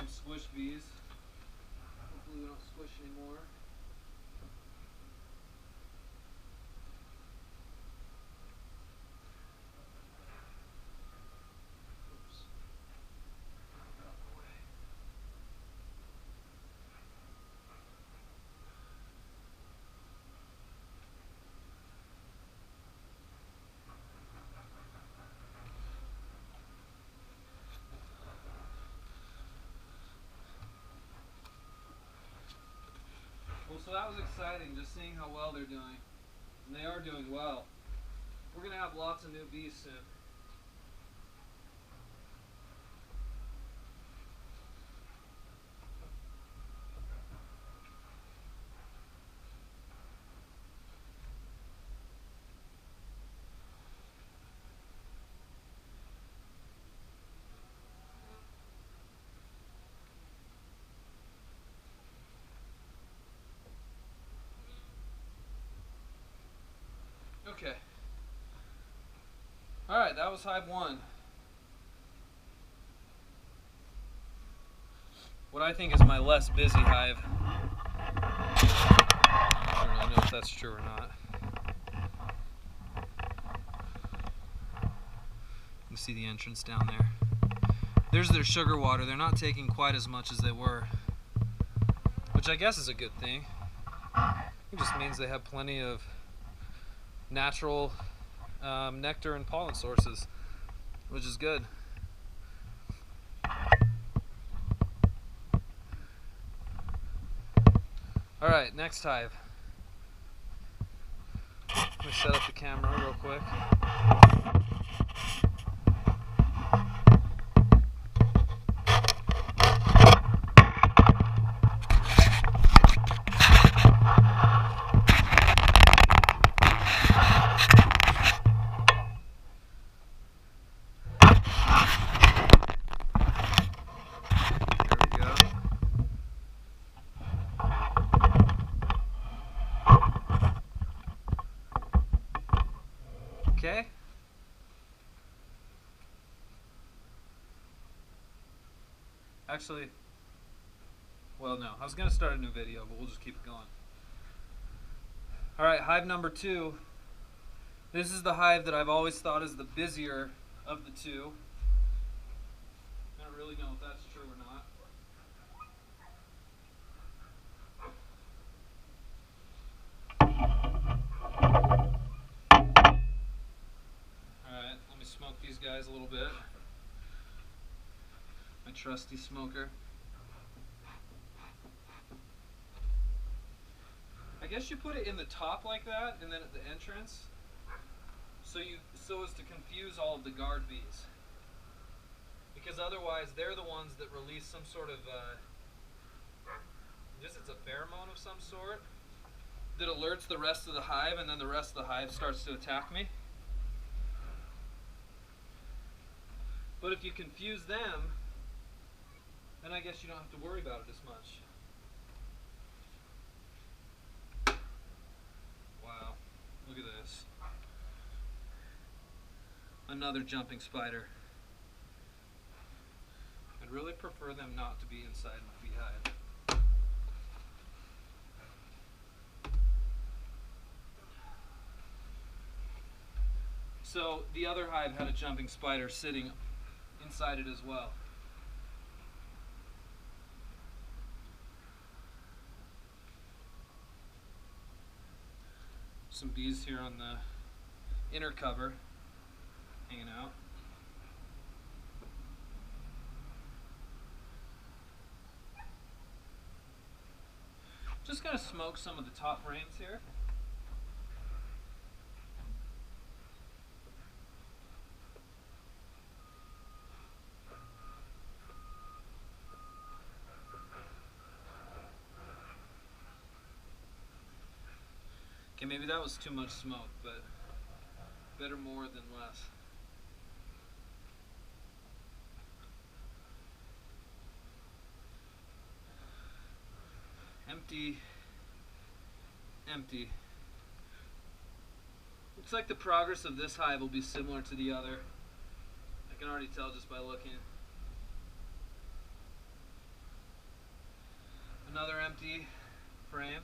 some squish bees. Hopefully we don't squish anymore. Oops. Get out of the way. Well, so that was exciting, just seeing how well they're doing. And they are doing well. We're going to have lots of new bees soon. Okay. Alright, that was Hive 1. What I think is my less busy hive. I don't really know if that's true or not. You can see the entrance down there. There's their sugar water. They're not taking quite as much as they were, which I guess is a good thing. It just means they have plenty of natural nectar and pollen sources, which is good. Alright, next hive. Let me set up the camera real quick. Okay. Actually, well, no. I was going to start a new video, but we'll just keep it going. Alright, hive number 2. This is the hive that I've always thought is the busier of the two. I don't really know if that's true or not. Alright, let me smoke these guys a little bit. My trusty smoker. I guess you put it in the top like that and then at the entrance so as to confuse all of the guard bees. Because otherwise they're the ones that release some sort of it's a pheromone of some sort that alerts the rest of the hive, and then the rest of the hive starts to attack me. But if you confuse them, then I guess you don't have to worry about it as much. Wow, look at this. Another jumping spider. I'd really prefer them not to be inside my beehive. So the other hive had a jumping spider sitting inside it as well. Some bees here on the inner cover, hanging out. Just gonna smoke some of the top frames here. Okay, maybe that was too much smoke, but better more than less. Empty. Empty. Looks like the progress of this hive will be similar to the other. I can already tell just by looking. empty frame.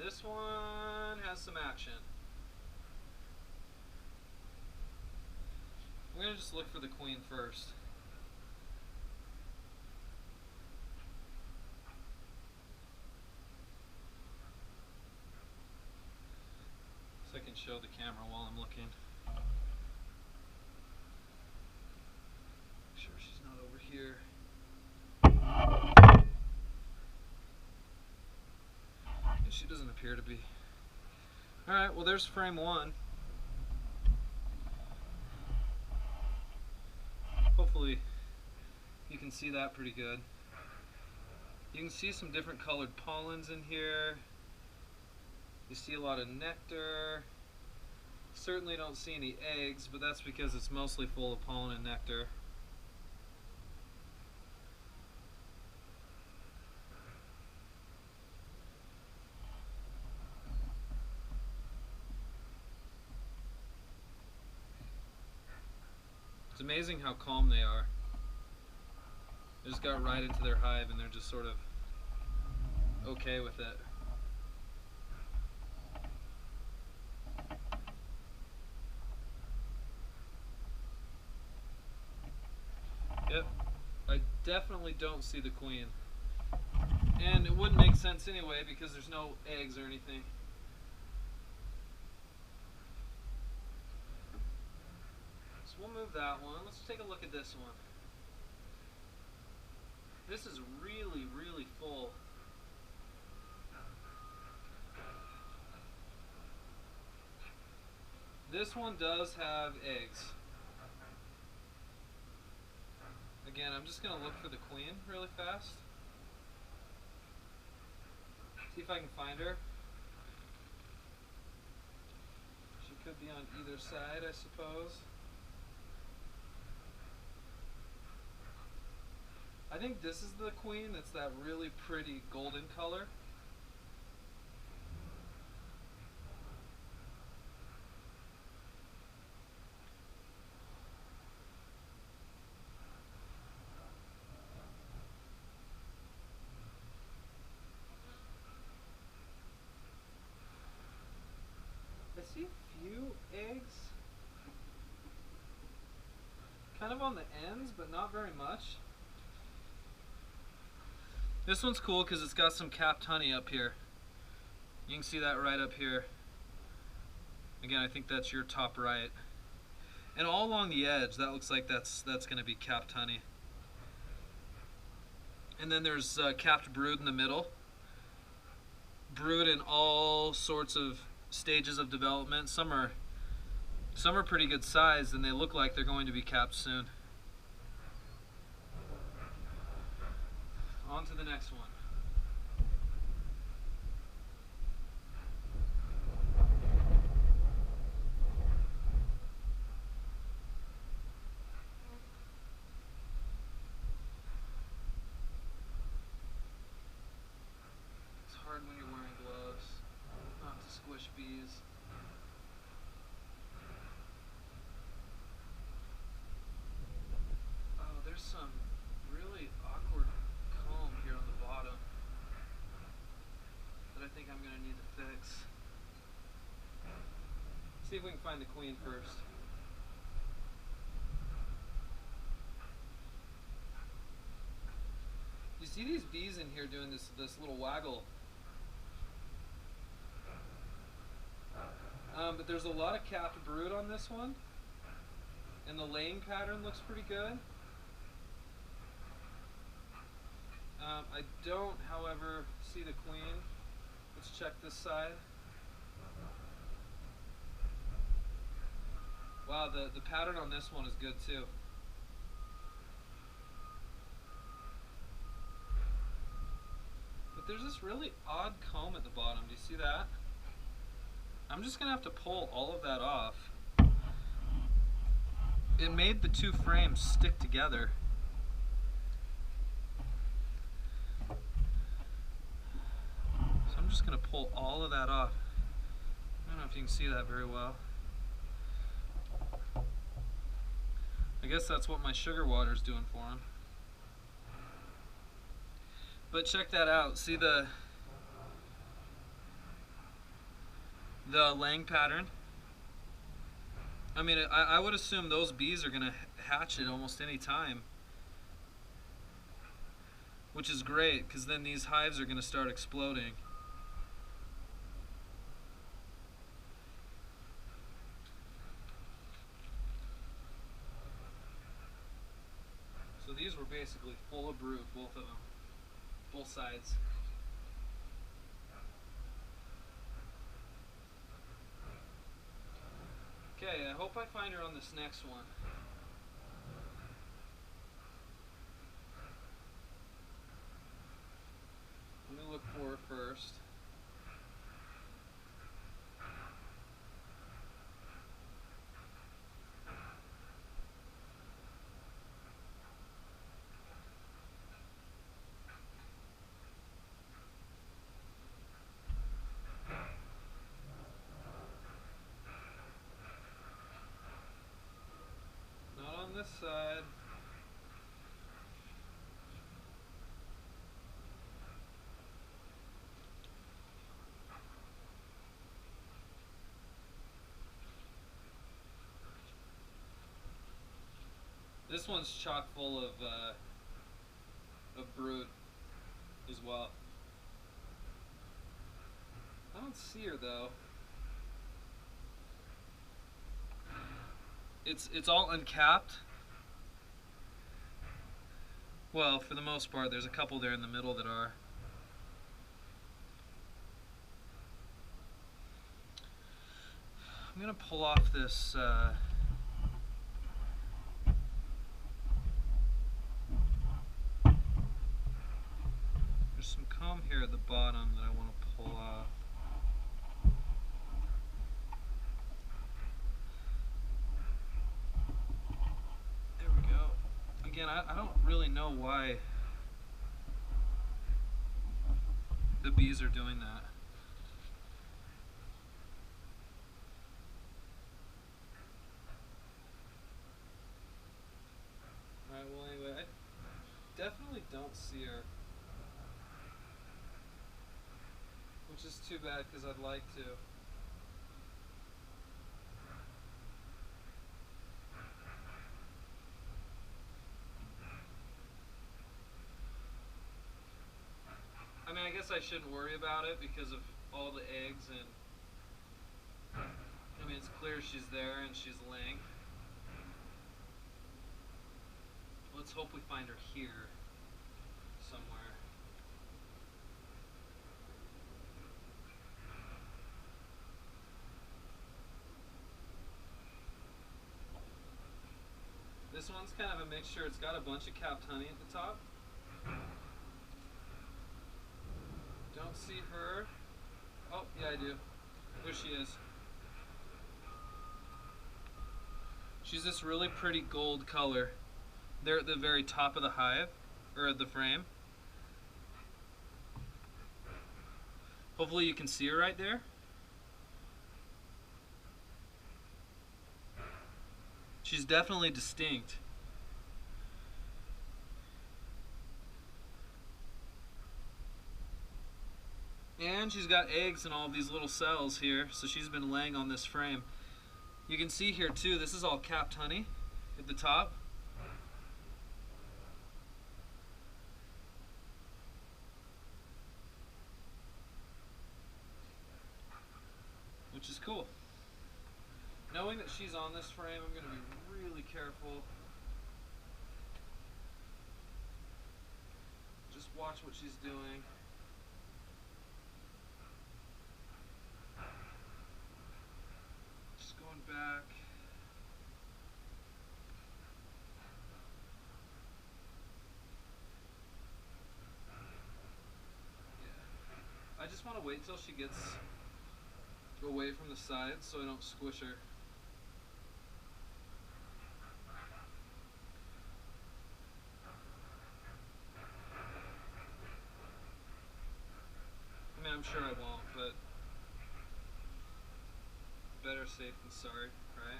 This one has some action. I'm going to just look for the queen first. So I can show the camera while I'm looking. Make sure she's not over here. And she doesn't appear to be. Alright, well there's frame one. Hopefully you can see that pretty good. You can see some different colored pollens in here. You see a lot of nectar. Certainly don't see any eggs, but that's because it's mostly full of pollen and nectar. It's amazing how calm they are. They just got right into their hive and they're just sort of okay with it. Yep, I definitely don't see the queen. And it wouldn't make sense anyway because there's no eggs or anything. So we'll move that one. Let's take a look at this one. This is really, really full. This one does have eggs. Again, I'm just going to look for the queen really fast. See if I can find her. She could be on either side, I suppose. I think this is the queen. That's that really pretty golden color. I see a few eggs, kind of on the ends, but not very much. This one's cool because it's got some capped honey up here. You can see that right up here. Again, I think that's your top right. And all along the edge, that looks like that's going to be capped honey. And then there's capped brood in the middle. Brood in all sorts of stages of development. Some are pretty good sized and they look like they're going to be capped soon. On to the next one. It's hard when you're wearing gloves not to squish bees. Oh, there's some really awkward comb here on the bottom that I think I'm going to need to fix. See if we can find the queen first. You see these bees in here doing this little waggle. But there's a lot of capped brood on this one. And the laying pattern looks pretty good. I don't, however, see the queen. Let's check this side. Wow, the pattern on this one is good too. But there's this really odd comb at the bottom. Do you see that? I'm just going to have to pull all of that off. It made the two frames stick together. So I'm just going to pull all of that off. I don't know if you can see that very well. I guess that's what my sugar water's doing for him. But check that out. See the laying pattern? I mean, I would assume those bees are going to hatch at almost any time, which is great because then these hives are going to start exploding. So these were basically full of brood, both of them, both sides. Okay, I hope I find her on this next one. Let me look for her first. Not on this side. This one's chock full of brood as well. I don't see her though. It's all uncapped. Well, for the most part, there's a couple there in the middle that are. I'm gonna pull off this. There's some comb here at the bottom that I want to pull off. There we go. Again, I don't really know why the bees are doing that. Alright, well anyway, I definitely don't see her. Which is too bad because I'd like to. I mean, I guess I shouldn't worry about it because of all the eggs, and I mean, it's clear she's there and she's laying. Let's hope we find her here somewhere. This one's kind of a mixture. It's got a bunch of capped honey at the top. Don't see her. Oh, yeah, I do. There she is. She's this really pretty gold color. They're at the very top of the hive, or the frame. Hopefully you can see her right there. She's definitely distinct. And she's got eggs in all of these little cells here, so she's been laying on this frame. You can see here too, this is all capped honey at the top. Which is cool. Knowing that she's on this frame, I'm going to be really careful. Just watch what she's doing. Just going back. Yeah. I just want to wait till she gets away from the sides so I don't squish her. I mean, I'm sure I won't, but better safe than sorry, right?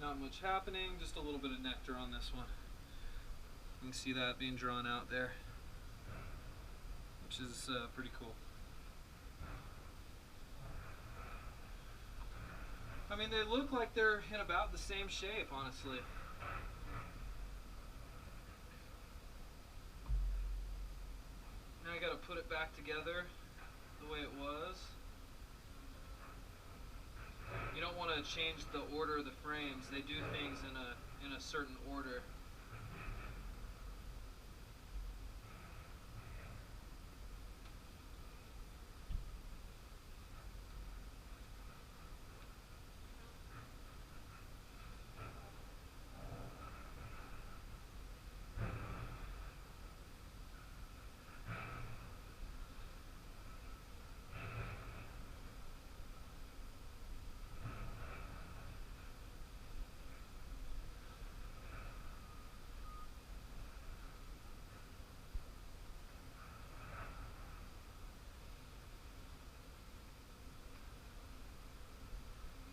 Not much happening, just a little bit of nectar on this one. You can see that being drawn out there, which is pretty cool. I mean, they look like they're in about the same shape, honestly. Now I gotta put it back together the way it was. You don't want to change the order of the frames. They do things in a certain order.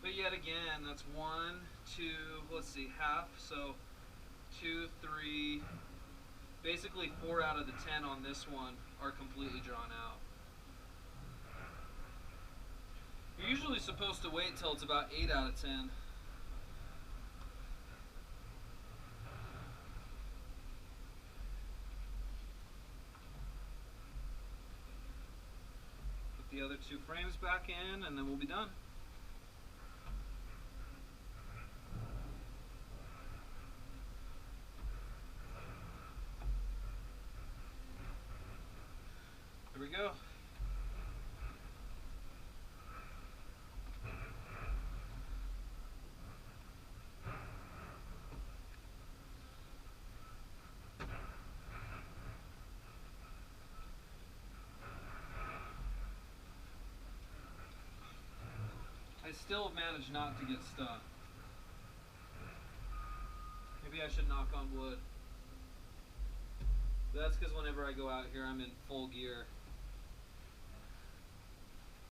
But yet again, that's 1, 2, let's see, half, so 2, 3, basically 4 out of the 10 on this one are completely drawn out. You're usually supposed to wait till it's about 8 out of 10. Put the other 2 frames back in and then we'll be done. Here we go. I still managed not to get stuck. Maybe I should knock on wood. But that's because whenever I go out here, I'm in full gear.